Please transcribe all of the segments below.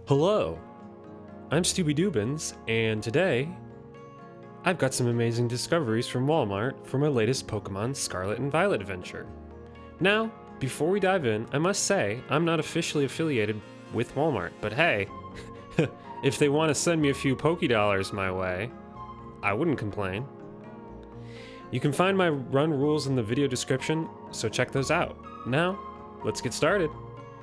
Hello, I'm Stooby Doobins, and today I've got some amazing discoveries from Walmart for my latest Pokémon Scarlet and Violet adventure. Now, before we dive in, I must say I'm not officially affiliated with Walmart, but hey, if they want to send me a few Pokédollars my way, I wouldn't complain. You can find my run rules in the video description, so check those out. Now, let's get started.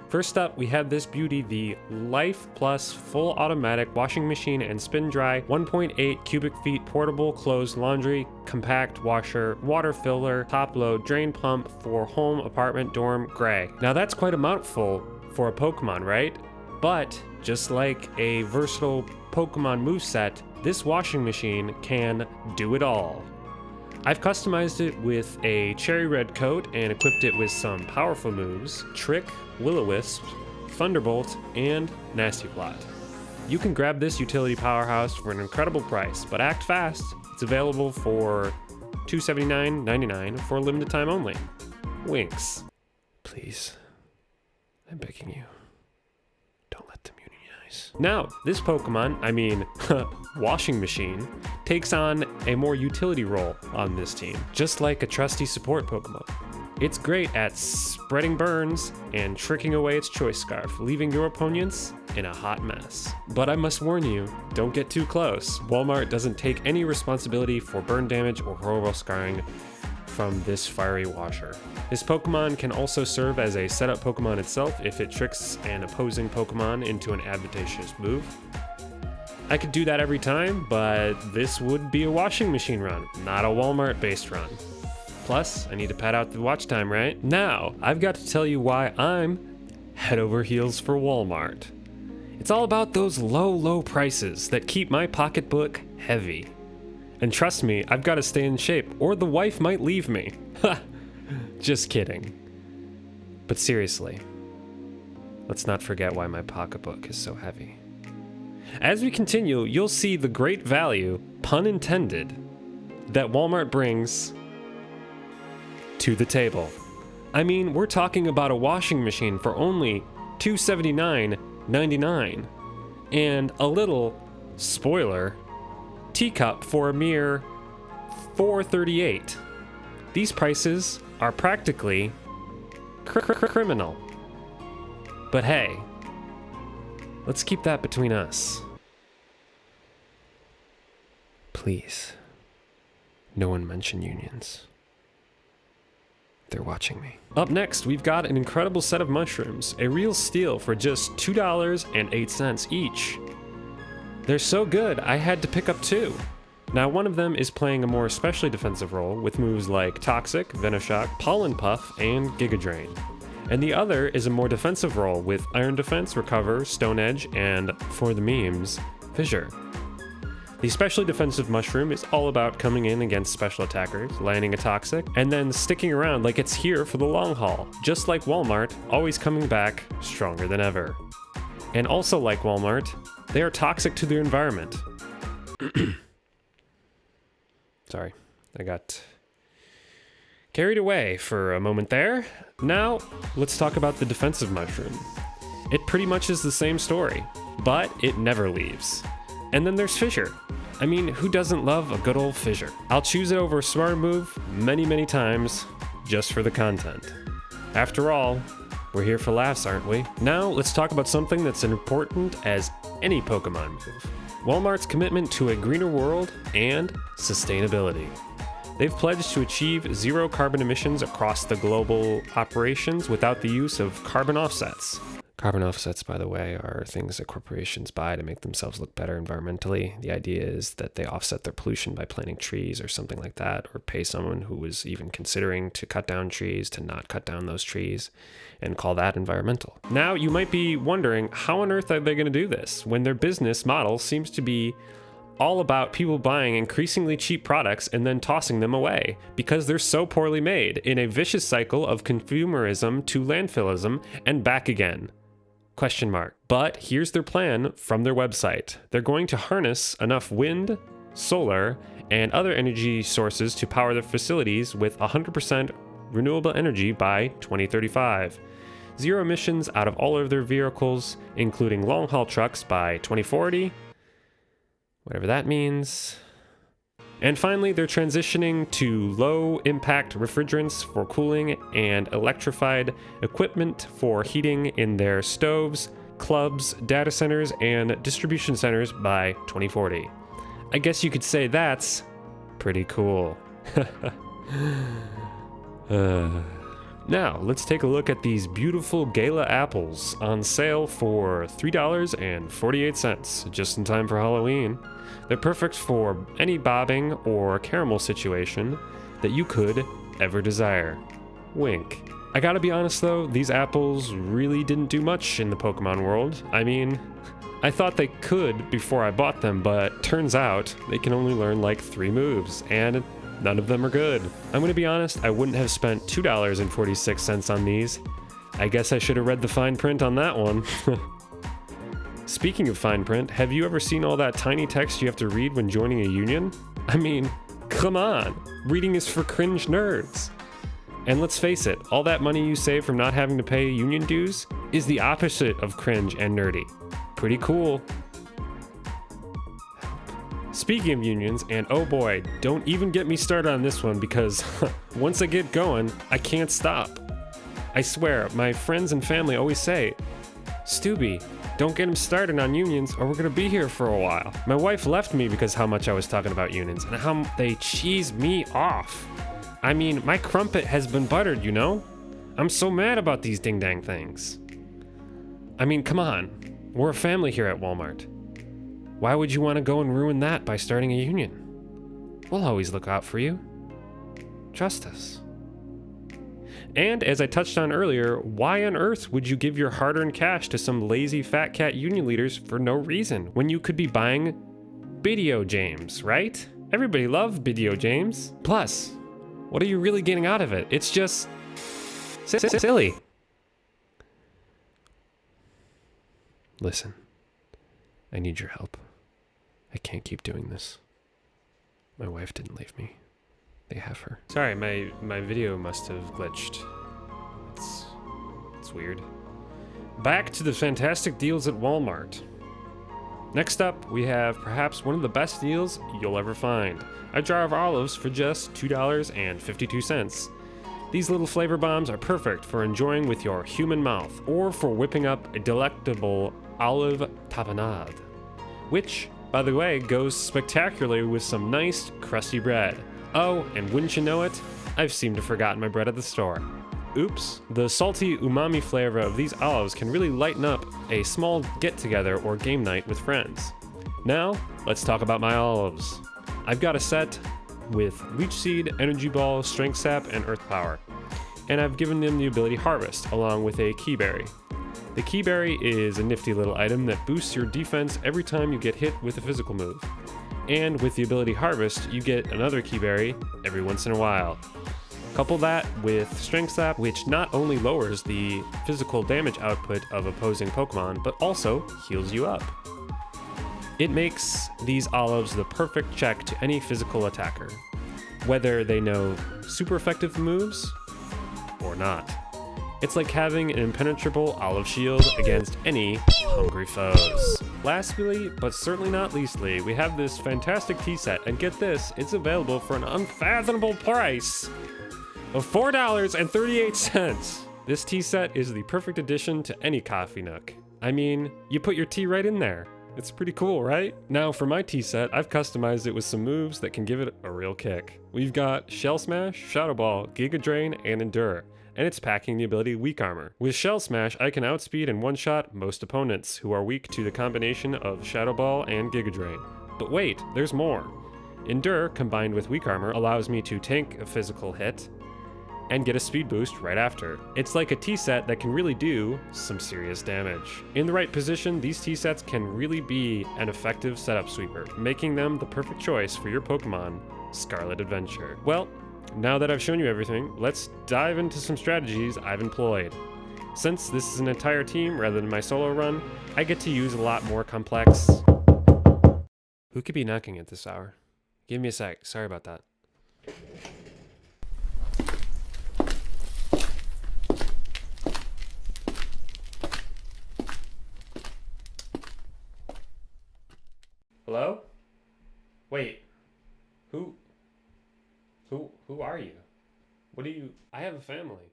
First up, we have this beauty, the Life Plus full automatic washing machine and spin dry 1.8 cubic feet portable clothes laundry compact washer water filler top load drain pump for home apartment dorm gray. Now that's quite a mouthful for a Pokemon, right? But just like a versatile Pokemon moveset, this washing machine can do it all. I've customized it with a cherry red coat and equipped it with some powerful moves, Trick, Will-O-Wisp, Thunderbolt, and Nasty Plot. You can grab this utility powerhouse for an incredible price, but act fast. It's available for $279.99 for a limited time only. Winks. Please, I'm begging you, don't let them unionize. Now, this Pokemon, washing machine, takes on a more utility role on this team, just like a trusty support Pokemon. It's great at spreading burns and tricking away its choice scarf, leaving your opponents in a hot mess. But I must warn you, don't get too close. Walmart doesn't take any responsibility for burn damage or horrible scarring from this fiery washer. This Pokemon can also serve as a setup Pokemon itself if it tricks an opposing Pokemon into an advantageous move. I could do that every time, but this would be a washing machine run, not a Walmart-based run. Plus, I need to pad out the watch time, right? Now, I've got to tell you why I'm head over heels for Walmart. It's all about those low prices that keep my pocketbook heavy. And trust me, I've got to stay in shape, or the wife might leave me. Ha! Just kidding. But seriously, let's not forget why my pocketbook is so heavy. As we continue, you'll see the great value, pun intended, that Walmart brings to the table. I mean, we're talking about a washing machine for only $279.99 and a little, spoiler, teacup for a mere $4.38. These prices are practically criminal. But hey, let's keep that between us. Please, no one mention unions. They're watching me. Up next, we've got an incredible set of mushrooms, a real steal for just $2.08 each. They're so good, I had to pick up two. Now, one of them is playing a more especially defensive role with moves like Toxic, Venoshock, Pollen Puff, and Giga Drain. And the other is a more defensive role with Iron Defense, Recover, Stone Edge, and, for the memes, Fissure. The especially defensive mushroom is all about coming in against special attackers, landing a Toxic, and then sticking around like it's here for the long haul. Just like Walmart, always coming back stronger than ever. And also like Walmart, they are toxic to their environment. Sorry, I got carried away for a moment there. Now, let's talk about the defensive mushroom. It pretty much is the same story, but it never leaves. And then there's Fissure. I mean, who doesn't love a good old Fissure? I'll choose it over a smart move many times just for the content. After all, we're here for laughs, aren't we? Now, let's talk about something that's as important as any Pokemon move. Walmart's commitment to a greener world and sustainability. They've pledged to achieve zero carbon emissions across the global operations without the use of carbon offsets. Carbon offsets, by the way, are things that corporations buy to make themselves look better environmentally. The idea is that they offset their pollution by planting trees or something like that, or pay someone who was even considering to cut down trees to not cut down those trees and call that environmental. Now, you might be wondering, how on earth are they going to do this when their business model seems to be all about people buying increasingly cheap products and then tossing them away because they're so poorly made in a vicious cycle of consumerism to landfillism and back again? Question mark. But here's their plan from their website. They're going to harness enough wind, solar, and other energy sources to power their facilities with 100% renewable energy by 2035. zero emissions out of all of their vehicles, including long-haul trucks by 2040, whatever that means. And finally, they're transitioning to low-impact refrigerants for cooling and electrified equipment for heating in their stoves, clubs, data centers, and distribution centers by 2040. I guess you could say that's pretty cool. Now, let's take a look at these beautiful Gala apples on sale for $3.48, just in time for Halloween. They're perfect for any bobbing or caramel situation that you could ever desire. Wink. I gotta be honest though, these apples really didn't do much in the Pokemon world. I mean, I thought they could before I bought them, but turns out they can only learn like 3 moves, and none of them are good. I'm gonna be honest, I wouldn't have spent $2.46 on these. I guess I should have read the fine print on that one. Speaking of fine print, have you ever seen all that tiny text you have to read when joining a union? I mean, come on, reading is for cringe nerds. And let's face it, all that money you save from not having to pay union dues is the opposite of cringe and nerdy. Pretty cool. Speaking of unions, and oh boy, don't even get me started on this one because once I get going, I can't stop. I swear, my friends and family always say, Stooby, don't get him started on unions or we're gonna be here for a while. My wife left me because how much I was talking about unions and how they cheese me off. I mean, my crumpet has been buttered, you know? I'm so mad about these ding-dang things. I mean, come on. We're a family here at Walmart. Why would you want to go and ruin that by starting a union? We'll always look out for you. Trust us. And as I touched on earlier, why on earth would you give your hard-earned cash to some lazy fat cat union leaders for no reason when you could be buying video games, right? Everybody loves video games. Plus, what are you really getting out of it? It's just silly. Listen, I need your help. I can't keep doing this. My wife didn't leave me. They have her. Sorry, my video must have glitched. It's weird. Back to the fantastic deals at Walmart. Next up, we have perhaps one of the best deals you'll ever find. A jar of olives for just $2.52. These little flavor bombs are perfect for enjoying with your human mouth or for whipping up a delectable olive tapenade, which, by the way, goes spectacularly with some nice, crusty bread. Oh, and wouldn't you know it, I've seemed to have forgotten my bread at the store. Oops. The salty umami flavor of these olives can really lighten up a small get-together or game night with friends. Now, let's talk about my olives. I've got a set with Leech Seed, Energy Ball, Strength Sap, and Earth Power. And I've given them the ability Harvest, along with a Key Berry. The Key Berry is a nifty little item that boosts your defense every time you get hit with a physical move. And with the ability Harvest, you get another Key Berry every once in a while. Couple that with Strength Sap, which not only lowers the physical damage output of opposing Pokemon, but also heals you up. It makes these olives the perfect check to any physical attacker, whether they know super effective moves or not. It's like having an impenetrable olive shield against any hungry foes. Lastly, but certainly not leastly, we have this fantastic tea set, and get this, it's available for an unfathomable price of $4.38. This tea set is the perfect addition to any coffee nook. I mean, you put your tea right in there. It's pretty cool, right? Now for my tea set, I've customized it with some moves that can give it a real kick. We've got Shell Smash, Shadow Ball, Giga Drain, and Endure, and it's packing the ability Weak Armor. With Shell Smash, I can outspeed and one-shot most opponents who are weak to the combination of Shadow Ball and Giga Drain. But wait, there's more. Endure, combined with Weak Armor, allows me to tank a physical hit and get a speed boost right after. It's like a tea set that can really do some serious damage. In the right position, these tea sets can really be an effective setup sweeper, making them the perfect choice for your Pokemon Scarlet adventure. Well, now that I've shown you everything, let's dive into some strategies I've employed. Since this is an entire team rather than my solo run, I get to use a lot more complex... Who could be knocking at this hour? Give me a sec, sorry about that. Hello? Wait. Who? Who are you? What do you? I have a family.